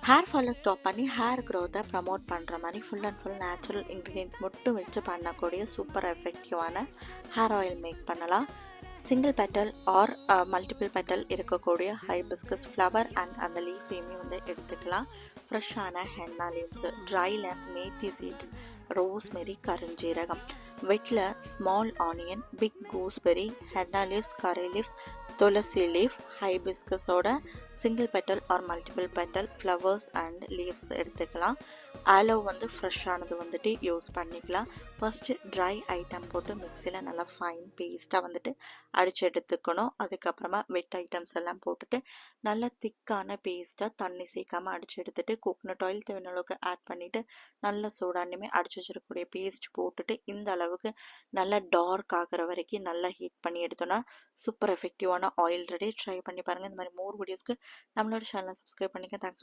Hair ஃபாலை stop பண்ணி hair க்ரோத்தை ப்ரமோட் பண்ணுற மாதிரி full and full natural ingredient மட்டும் வச்சு பண்ணக்கூடிய சூப்பர் எஃபெக்டிவான ஹேர் ஆயில் மேக் பண்ணலாம். Single petal or multiple petal இருக்கக்கூடிய ஹைபிஸ்கஸ் ஃப்ளவர் அண்ட் அந்த லீஃபையுமே எடுத்துக்கலாம். ஃப்ரெஷ்ஷான ஹென்னா லீவ்ஸு, ட்ரை லெம், மேத்தி சீட்ஸ், ரோஸ்மெரி, கருஞ்சீரகம், வெட்டில் small onion, big gooseberry, henna leaves, curry leaves, tulsi leaf, ஹைபிஸ்கஸோட single petal or multiple petal flowers and leaves எடுத்துக்கலாம். ஆலோ ஃப்ரெஷ்ஷானது யூஸ் பண்ணிக்கலாம். ஃபஸ்ட்டு ட்ரை ஐட்டம் போட்டு மிக்சியில் நல்லா ஃபைன் பேஸ்ட்டாக அடித்து எடுத்துக்கணும். அதுக்கப்புறமா வெட் ஐட்டம்ஸ் எல்லாம் போட்டுட்டு நல்லா திக்கான பேஸ்ட்டாக தண்ணி சேர்க்காமல் அடித்து எடுத்துகிட்டு கோகனட் ஆயில் தேவையான அளவுக்கு ஆட் பண்ணிவிட்டு நல்லா சூடானுமே அடித்து வச்சிருக்கக்கூடிய பேஸ்ட் போட்டுட்டு இந்த அளவுக்கு நல்லா டார்க் ஆகிற வரைக்கும் நல்லா ஹீட் பண்ணி எடுத்தோன்னா சூப்பர் எஃபெக்டிவான ஆயில் ரெடி. ட்ரை பண்ணி பாருங்கள். இந்த மாதிரி மோர் வீடியோஸ்க்கு நம்மளோட சேனலை சப்ஸ்கிரைப் பண்ணிக்க. தேங்க்ஸ்.